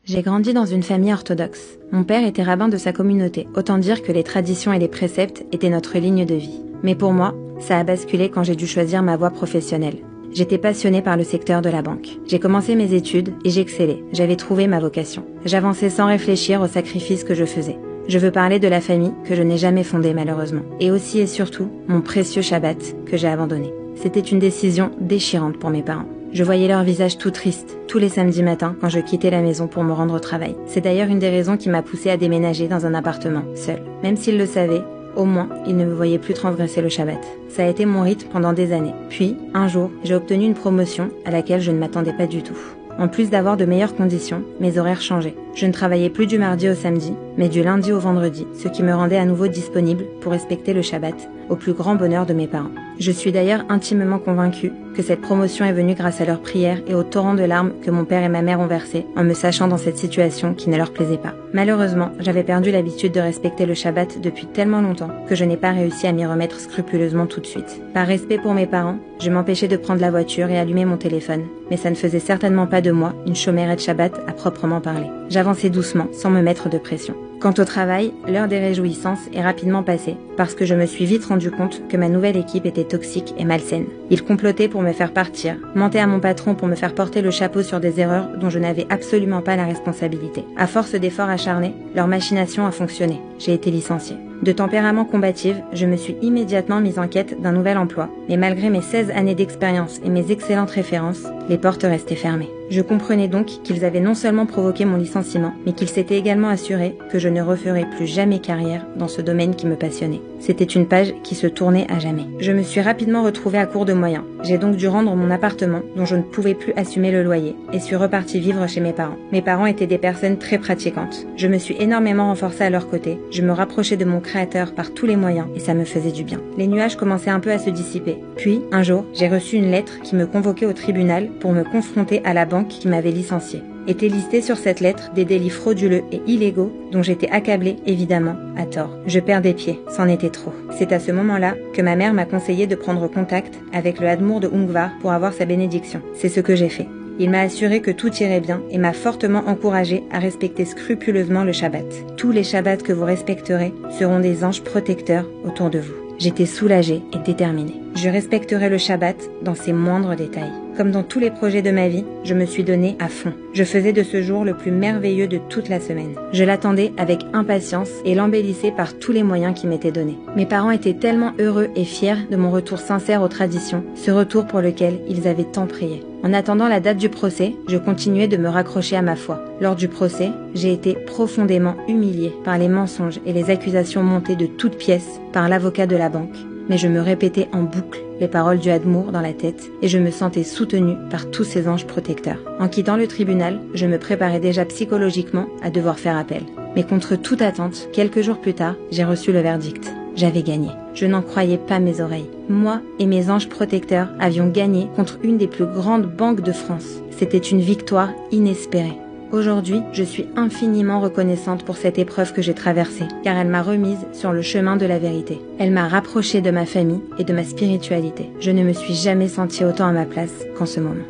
J'ai grandi dans une famille orthodoxe. Mon père était rabbin de sa communauté, autant dire que les traditions et les préceptes étaient notre ligne de vie. Mais pour moi, ça a basculé quand j'ai dû choisir ma voie professionnelle. J'étais passionnée par le secteur de la banque. J'ai commencé mes études et j'excellais. J'avais trouvé ma vocation. J'avançais sans réfléchir aux sacrifices que je faisais. Je veux parler de la famille que je n'ai jamais fondée malheureusement. Et aussi et surtout, mon précieux Shabbat que j'ai abandonné. C'était une décision déchirante pour mes parents. Je voyais leur visage tout triste tous les samedis matins quand je quittais la maison pour me rendre au travail. C'est d'ailleurs une des raisons qui m'a poussée à déménager dans un appartement, seul. Même s'ils le savaient, au moins, ils ne me voyaient plus transgresser le Shabbat. Ça a été mon rythme pendant des années. Puis, un jour, j'ai obtenu une promotion à laquelle je ne m'attendais pas du tout. En plus d'avoir de meilleures conditions, mes horaires changeaient. Je ne travaillais plus du mardi au samedi, mais du lundi au vendredi, ce qui me rendait à nouveau disponible pour respecter le Shabbat, au plus grand bonheur de mes parents. Je suis d'ailleurs intimement convaincue que cette promotion est venue grâce à leurs prières et au torrent de larmes que mon père et ma mère ont versé en me sachant dans cette situation qui ne leur plaisait pas. Malheureusement, j'avais perdu l'habitude de respecter le Shabbat depuis tellement longtemps que je n'ai pas réussi à m'y remettre scrupuleusement tout de suite. Par respect pour mes parents, je m'empêchais de prendre la voiture et allumer mon téléphone, mais ça ne faisait certainement pas de moi une chômerette Shabbat à proprement parler. J'avançais doucement, sans me mettre de pression. Quant au travail, l'heure des réjouissances est rapidement passée, parce que je me suis vite rendu compte que ma nouvelle équipe était toxique et malsaine. Ils complotaient pour me faire partir, mentaient à mon patron pour me faire porter le chapeau sur des erreurs dont je n'avais absolument pas la responsabilité. À force d'efforts acharnés, leur machination a fonctionné. J'ai été licenciée. De tempérament combative, je me suis immédiatement mise en quête d'un nouvel emploi, mais malgré mes 16 années d'expérience et mes excellentes références, les portes restaient fermées. Je comprenais donc qu'ils avaient non seulement provoqué mon licenciement, mais qu'ils s'étaient également assurés que je ne referais plus jamais carrière dans ce domaine qui me passionnait. C'était une page qui se tournait à jamais. Je me suis rapidement retrouvée à court de moyens. J'ai donc dû rendre mon appartement, dont je ne pouvais plus assumer le loyer, et suis repartie vivre chez mes parents. Mes parents étaient des personnes très pratiquantes. Je me suis énormément renforcée à leur côté, je me rapprochais de mon créateur par tous les moyens, et ça me faisait du bien. Les nuages commençaient un peu à se dissiper. Puis, un jour, j'ai reçu une lettre qui me convoquait au tribunal pour me confronter à la banque qui m'avait licenciée. Étaient listés sur cette lettre des délits frauduleux et illégaux dont j'étais accablée, évidemment, à tort. Je perdais pied, c'en était trop. C'est à ce moment-là que ma mère m'a conseillé de prendre contact avec le Hadmour de Ungvar pour avoir sa bénédiction. C'est ce que j'ai fait. Il m'a assuré que tout irait bien et m'a fortement encouragé à respecter scrupuleusement le Shabbat. Tous les Shabbats que vous respecterez seront des anges protecteurs autour de vous. J'étais soulagée et déterminée. Je respecterai le Shabbat dans ses moindres détails. Comme dans tous les projets de ma vie, je me suis donnée à fond. Je faisais de ce jour le plus merveilleux de toute la semaine. Je l'attendais avec impatience et l'embellissais par tous les moyens qui m'étaient donnés. Mes parents étaient tellement heureux et fiers de mon retour sincère aux traditions, ce retour pour lequel ils avaient tant prié. En attendant la date du procès, je continuais de me raccrocher à ma foi. Lors du procès, j'ai été profondément humiliée par les mensonges et les accusations montées de toutes pièces par l'avocat de la banque. Mais je me répétais en boucle les paroles du Hadmour dans la tête et je me sentais soutenue par tous ces anges protecteurs. En quittant le tribunal, je me préparais déjà psychologiquement à devoir faire appel. Mais contre toute attente, quelques jours plus tard, j'ai reçu le verdict. J'avais gagné. Je n'en croyais pas mes oreilles. Moi et mes anges protecteurs avions gagné contre une des plus grandes banques de France. C'était une victoire inespérée. Aujourd'hui, je suis infiniment reconnaissante pour cette épreuve que j'ai traversée, car elle m'a remise sur le chemin de la vérité. Elle m'a rapprochée de ma famille et de ma spiritualité. Je ne me suis jamais sentie autant à ma place qu'en ce moment.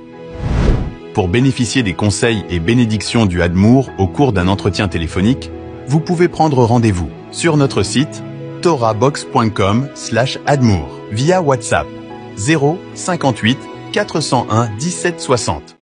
Pour bénéficier des conseils et bénédictions du Hadmour au cours d'un entretien téléphonique, vous pouvez prendre rendez-vous sur notre site torahbox.com/Hadmour via WhatsApp 0 58 401 17 60.